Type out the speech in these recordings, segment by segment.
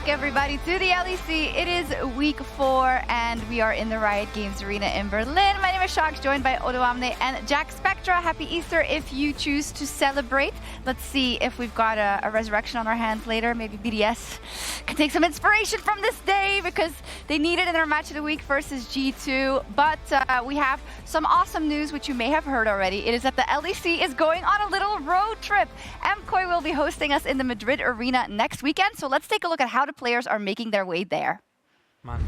back, everybody, to the LEC. It is week 4, and we are in the Riot Games Arena in Berlin. My name is Shaks, joined by Odo Amne and Jack Spectra. Happy Easter if you choose to celebrate. Let's see if we've got a resurrection on our hands later. Maybe BDS can take some inspiration from this day because they need it in their match of the week versus G2. But we have some awesome news, which you may have heard already. It is that the LEC is going on a little road trip. MKOI will be hosting us in the Madrid arena next weekend. So let's take a look at how the players are making their way there. Man,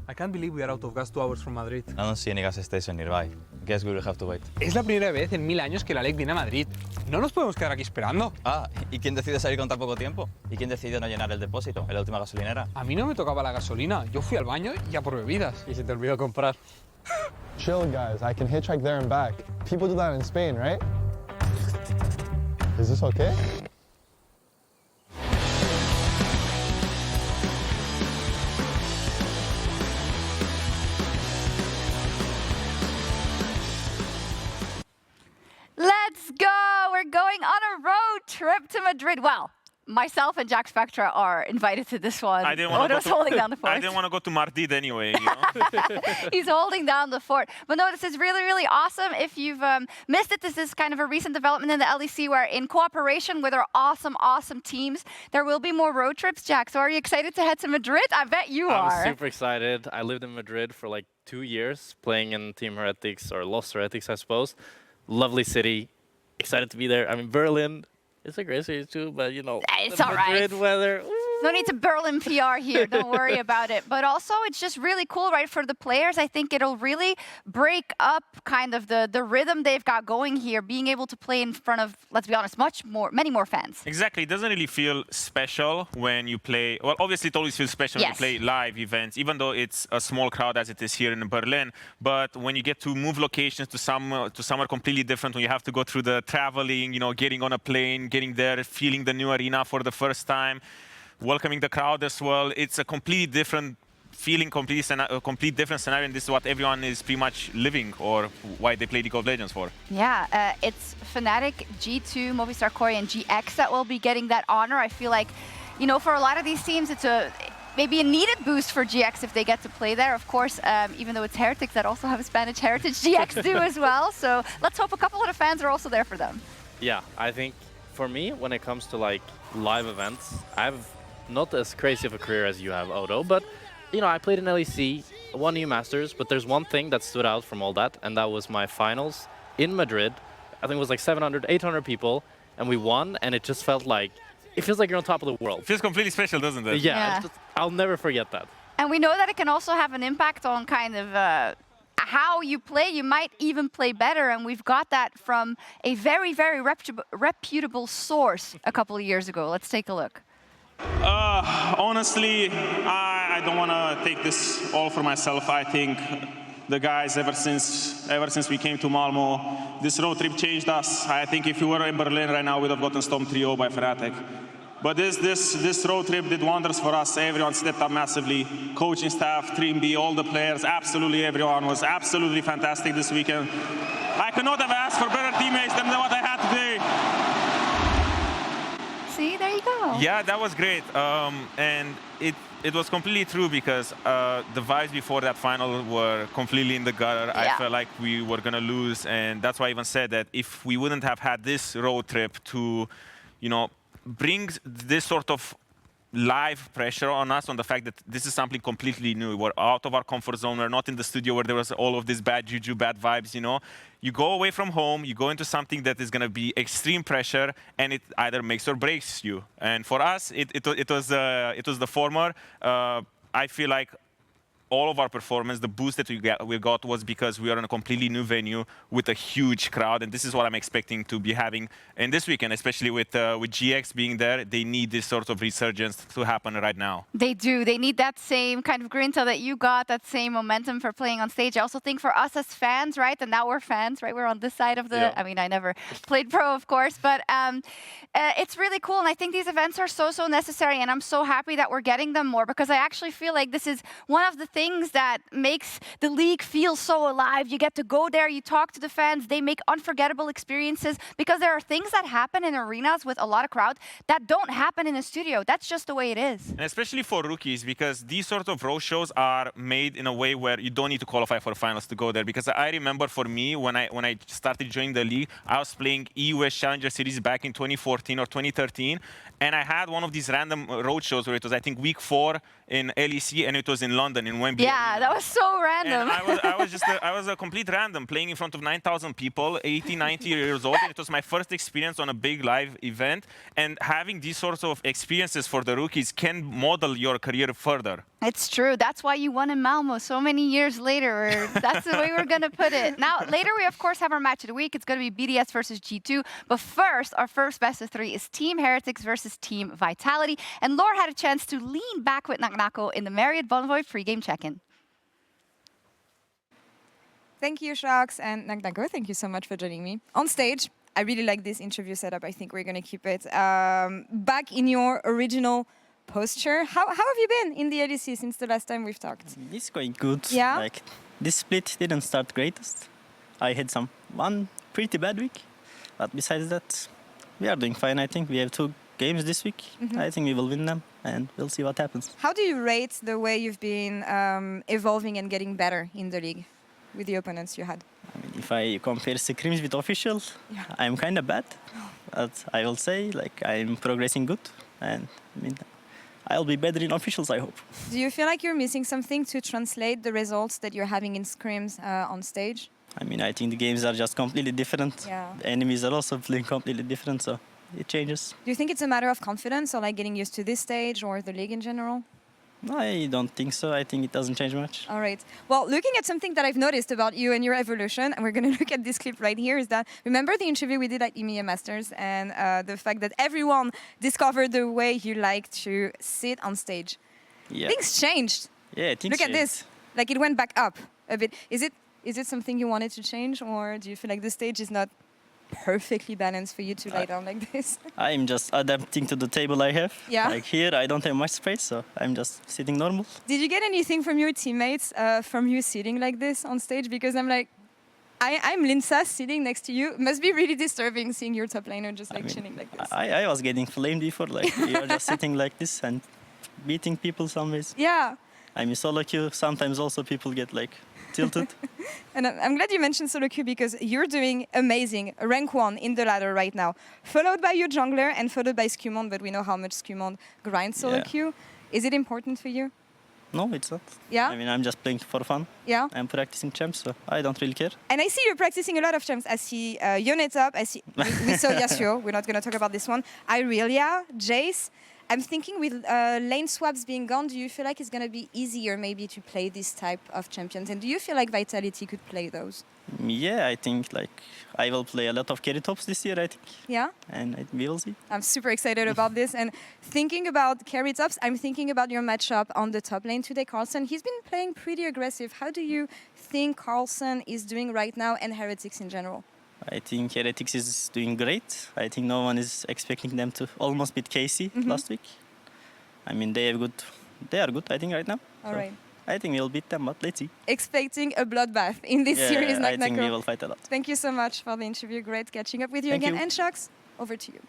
I can't believe we are out of gas 2 hours from Madrid. I don't see any gas station nearby. Guess we will have to wait. Es la primera vez en 1000 años que la LEC viene a Madrid. No nos podemos quedar aquí esperando. Ah, ¿y quién decide salir con tan poco tiempo? ¿Y quién decidió no llenar el depósito en la última gasolinera? A mí no me tocaba la gasolina. Yo fui al baño y a por bebidas. Y se te olvidó comprar. Chill, guys. I can hitchhike there and back. People do that in Spain, right? Is this okay? Let's go! We're going on a road trip to Madrid. Well, myself and Jack Spectra are invited to this one. I didn't want to go holding down the fort. I didn't want to go to Madrid anyway, you know? He's holding down the fort. But no, this is really, really awesome. If you've missed it, this is kind of a recent development in the LEC where in cooperation with our awesome, awesome teams, there will be more road trips, Jack. So are you excited to head to Madrid? I bet you are. I'm super excited. I lived in Madrid for like 2 years, playing in Team Heretics, or Los Heretics, I suppose. Lovely city. Excited to be there. I mean, Berlin is a great city too, but you know, it's the all Madrid right. weather. No need to Berlin PR here. Don't worry about it. But also, it's just really cool, right? For the players, I think it'll really break up kind of the rhythm they've got going here, being able to play in front of, let's be honest, many more fans. Exactly. It doesn't really feel special when you play. Well, obviously, it always feels special when you play live events, even though it's a small crowd as it is here in Berlin. But when you get to move locations to somewhere completely different, when you have to go through the traveling, you know, getting on a plane, getting there, feeling the new arena for the first time, welcoming the crowd as well. It's a completely different feeling, a complete different scenario, and this is what everyone is pretty much living, or why they play League of Legends for. Yeah, it's Fnatic, G2, Movistar Core, and GX that will be getting that honor. I feel like, you know, for a lot of these teams, it's maybe a needed boost for GX if they get to play there. Of course, even though it's Heretics that also have a Spanish heritage, GX do as well. So let's hope a couple of the fans are also there for them. Yeah, I think for me, when it comes to like live events, I've not as crazy of a career as you have, Odo, but you know, I played in LEC, won EU Masters, but there's one thing that stood out from all that, and that was my finals in Madrid. I think it was like 700, 800 people, and we won, and it just felt like, it feels like you're on top of the world. It feels completely special, doesn't it? Yeah. I'll never forget that. And we know that it can also have an impact on kind of how you play. You might even play better, and we've got that from a very, very reputable source a couple of years ago. Let's take a look. Honestly, I don't want to take this all for myself. I think the guys, ever since we came to Malmo, this road trip changed us. I think if we were in Berlin right now, we'd have gotten stomped 3-0 by Fnatic. But this road trip did wonders for us. Everyone stepped up massively. Coaching staff, Team B, all the players, absolutely everyone was absolutely fantastic this weekend. I could not have asked for better teammates than what I had today. See, there you go. Yeah, that was great. And it was completely true because the vibes before that final were completely in the gutter. Yeah. I felt like we were going to lose. And that's why I even said that if we wouldn't have had this road trip to, you know, bring this sort of live pressure on us, on the fact that this is something completely new. We're out of our comfort zone. We're not in the studio where there was all of this bad juju, bad vibes, you know. You go away from home, you go into something that is going to be extreme pressure, and it either makes or breaks you. And for us, it was the former. I feel like all of our performance, the boost that we got was because we are in a completely new venue with a huge crowd, and this is what I'm expecting to be having in this weekend, especially with GX being there. They need this sort of resurgence to happen right now. They do. They need that same kind of grinta that you got, that same momentum for playing on stage. I also think for us as fans, right, and now we're fans, right, we're on this side of the, yeah. I mean, I never played pro, of course, but it's really cool, and I think these events are so necessary, and I'm so happy that we're getting them more, because I actually feel like this is one of the things things that makes the league feel so alive. You get to go there, you talk to the fans, they make unforgettable experiences because there are things that happen in arenas with a lot of crowd that don't happen in a studio. That's just the way it is. And especially for rookies, because these sort of road shows are made in a way where you don't need to qualify for finals to go there. Because I remember for me, when I started joining the league, I was playing EUS Challenger Series back in 2014 or 2013, and I had one of these random road shows where it was, I think, week 4 in LEC, and it was in London, in Wembley. Yeah, Arena. that was so random. And I was a complete random, playing in front of 9,000 people, 80, 90 years old, and it was my first experience on a big live event. And having these sorts of experiences for the rookies can model your career further. It's true. That's why you won in Malmo so many years later. That's the way we're going to put it. Now, later we, of course, have our match of the week. It's going to be BDS versus G2. But first, our first best of 3 is Team Heretics versus Team Vitality. And Laura had a chance to lean back with Naknako in the Marriott Bonvoy pregame check-in. Thank you, Sharks and Naknako. Thank you so much for joining me. On stage, I really like this interview setup. I think we're going to keep it back in your original posture. How have you been in the LEC since the last time we've talked? It's going good. Yeah? Like, this split didn't start greatest. I had one pretty bad week. But besides that, we are doing fine, I think. We have 2 games this week. I think we will win them, and we'll see what happens. How do you rate the way you've been evolving and getting better in the league with the opponents you had? I mean, if I compare scrims with official, I'm kind of bad. But I will say, like, I'm progressing good. And, I mean, I'll be better in officials, I hope. Do you feel like you're missing something to translate the results that you're having in scrims on stage? I mean, I think the games are just completely different. Yeah. The enemies are also playing completely different, so it changes. Do you think it's a matter of confidence or like getting used to this stage or the league in general? I don't think so. I think it doesn't change much. All right. Well, looking at something that I've noticed about you and your evolution, and we're going to look at this clip right here, is that, remember the interview we did at EMEA Masters and the fact that everyone discovered the way you like to sit on stage. Yeah. Things changed. Yeah, things Look at changed. this. Like it went back up a bit. Is it something you wanted to change, or do you feel like the stage is not perfectly balanced for you to lay down like this? I'm just adapting to the table I have. Yeah. Like here, I don't have much space, so I'm just sitting normal. Did you get anything from your teammates from you sitting like this on stage? Because I'm like, I'm Linsa sitting next to you. It must be really disturbing seeing your top laner just like chilling like this. I was getting flamed before, like you're just sitting like this and beating people some ways. Yeah. I mean, solo queue, sometimes also people get like tilted. And I'm glad you mentioned solo queue because you're doing amazing, rank 1 in the ladder right now, followed by your jungler and followed by Scumond, but we know how much Scumond grinds solo queue. Is it important for you? No, it's not. Yeah? I mean, I'm just playing for fun. Yeah? I'm practicing champs, so I don't really care. And I see you're practicing a lot of champs. I see Yone top, I see we saw Yasuo, we're not going to talk about this one, Irelia, Jace. I'm thinking with lane swaps being gone, do you feel like it's going to be easier maybe to play this type of champions? And do you feel like Vitality could play those? Yeah, I think like I will play a lot of carry tops this year, I think. Yeah? And we will see. I'm super excited about this. And thinking about carry tops, I'm thinking about your matchup on the top lane today, Carlson. He's been playing pretty aggressive. How do you think Carlson is doing right now and Heretics in general? I think Heretics is doing great. I think no one is expecting them to almost beat KC last week. I mean, they are good, I think, right now. All right. I think we'll beat them, but let's see. Expecting a bloodbath in this series, I think we will fight a lot. Thank you so much for the interview. Great catching up with you Thank again. you. And Sharks, over to you.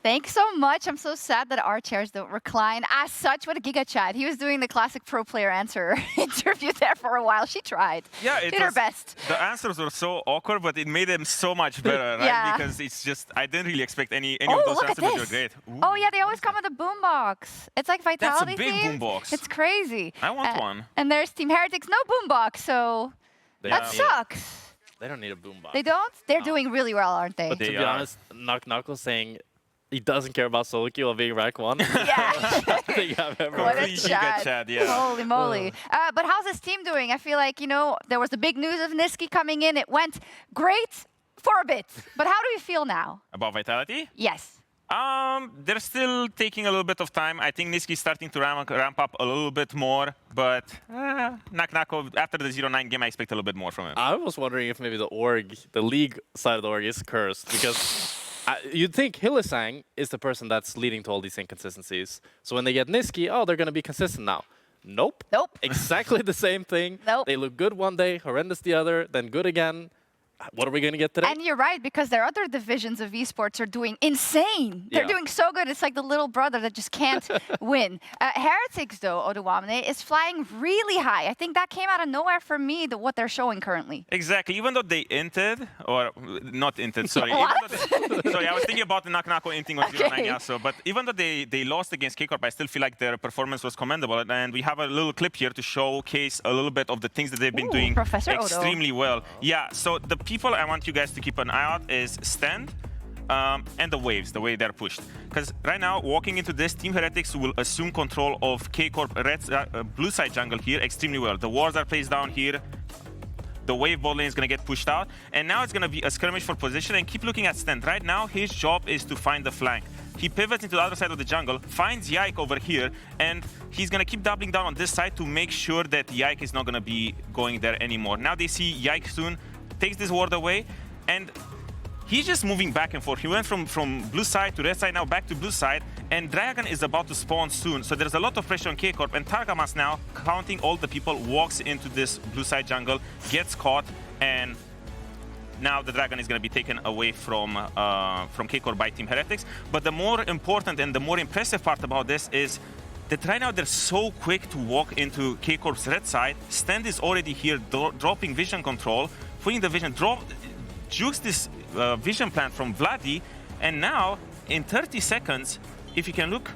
Thanks so much. I'm so sad that our chairs don't recline as such. What a giga chat. He was doing the classic pro player answer interview there for a while. She tried. Yeah, she did her best. The answers were so awkward, but it made them so much better, right? Yeah. Because it's just, I didn't really expect any of those look at answers, but they were this. great. Oh yeah, they always come with a boombox. It's like Vitality big themed. boombox. It's crazy. I want one. And there's Team Heretics, no boombox, so that sucks. They don't need a boombox. They don't? They're doing really well, aren't they? But to be honest, Knuckle saying he doesn't care about solo queue while being rank 1. Yeah. I think I've ever What a heard. chat. yeah. Holy moly. But how's this team doing? I feel like, you know, there was the big news of Niski coming in. It went great for a bit. But how do you feel now? About Vitality? Yes. They're still taking a little bit of time. I think Niski is starting to ramp up a little bit more, but Naknako, after the 0-9 game, I expect a little bit more from him. I was wondering if maybe the league side of the org is cursed because you'd think Hylissang is the person that's leading to all these inconsistencies. So when they get Niski, oh, they're going to be consistent now. Nope. Nope. Exactly the same thing. Nope. They look good one day, horrendous the other, then good again. What are we going to get today? And you're right, because their other divisions of esports are doing insane. They're doing so good. It's like the little brother that just can't win. Heretics, though, Oduwamne, is flying really high. I think that came out of nowhere for me, what they're showing currently. Exactly. Even though they inted, or not inted, sorry. Sorry, I was thinking about the Nakanako inting on 0-9 Yasuo. But even though they lost against K-Corp, I still feel like their performance was commendable. And we have a little clip here to showcase a little bit of the things that they've been doing Professor extremely well. Yeah, so the people I want you guys to keep an eye out is Stand and the waves, the way they're pushed. Because right now, walking into this, Team Heretics will assume control of K-Corp blue side jungle here extremely well. The wards are placed down here. The wave bot lane is going to get pushed out. And now it's going to be a skirmish for position. And keep looking at Stand. Right now, his job is to find the flank. He pivots into the other side of the jungle, finds Yike over here, and he's going to keep doubling down on this side to make sure that Yike is not going to be going there anymore. Now they see Yike soon, takes this ward away, and he's just moving back and forth. He went from blue side to red side, now back to blue side, and Dragon is about to spawn soon. So there's a lot of pressure on K-Corp, and Targamas now, counting all the people, walks into this blue side jungle, gets caught, and now the Dragon is going to be taken away from K-Corp by Team Heretics. But the more important and the more impressive part about this is that right now they're so quick to walk into K-Corp's red side. Stand is already here, dropping vision control, putting the vision, jukes this vision plant from Vladi, and now in 30 seconds, if you can look,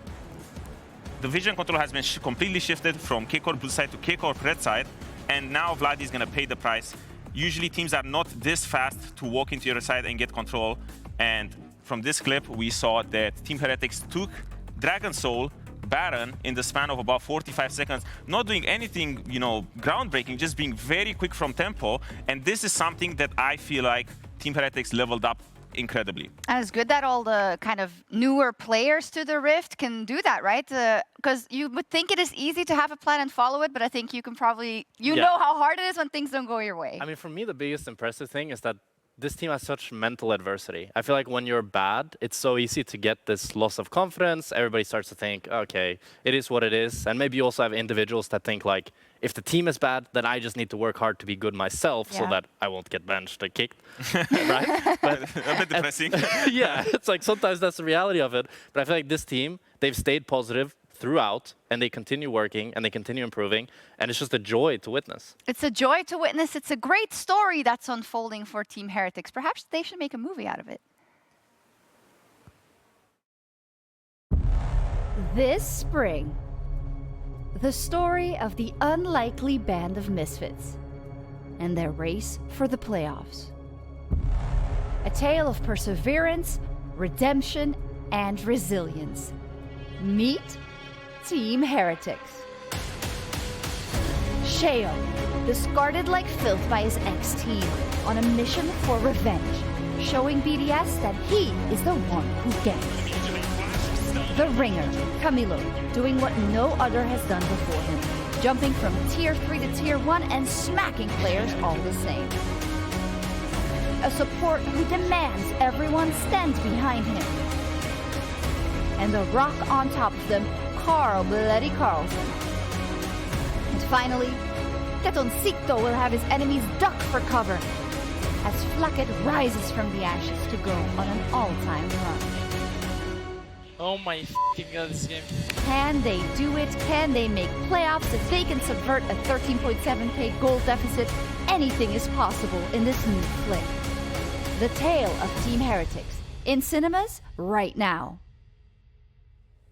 the vision control has been completely shifted from K-Corp blue side to K-Corp red side, and now Vladi is going to pay the price. Usually teams are not this fast to walk into your side and get control, and from this clip we saw that Team Heretics took Dragon Soul Baron in the span of about 45 seconds, not doing anything, you know, groundbreaking, just being very quick from tempo. And this is something that I feel like Team Heretics leveled up incredibly. And it's good that all the kind of newer players to the Rift can do that, right? Because you would think it is easy to have a plan and follow it, but I think you can probably, know how hard it is when things don't go your way. I mean, for me, the biggest impressive thing is that this team has such mental adversity. I feel like when you're bad, it's so easy to get this loss of confidence. Everybody starts to think, okay, it is what it is. And maybe you also have individuals that think like, if the team is bad, then I just need to work hard to be good myself so that I won't get benched and kicked, right? But a bit depressing. Yeah, it's like sometimes that's the reality of it. But I feel like this team, they've stayed positive throughout, and they continue working, and they continue improving, and it's just a joy to witness. It's a joy to witness. It's a great story that's unfolding for Team Heretics. Perhaps they should make a movie out of it. This spring, the story of the unlikely band of misfits and their race for the playoffs. A tale of perseverance, redemption, and resilience. Meet Team Heretics. Sheo, discarded like filth by his ex-team, on a mission for revenge, showing BDS that he is the one who gets. The Ringer, Camilo, doing what no other has done before him, jumping from Tier 3 to Tier 1 and smacking players all the same. A support who demands everyone stands behind him. And the rock on top of them, Carl Bloody Carlson. And finally, Tetoncito will have his enemies duck for cover as FLICKR rises from the ashes to go on an all-time run. Oh my f***ing god, this game. Can they do it? Can they make playoffs? If they can subvert a 13.7k goal deficit, anything is possible in this new flick. The Tale of Team Heretics, in cinemas right now.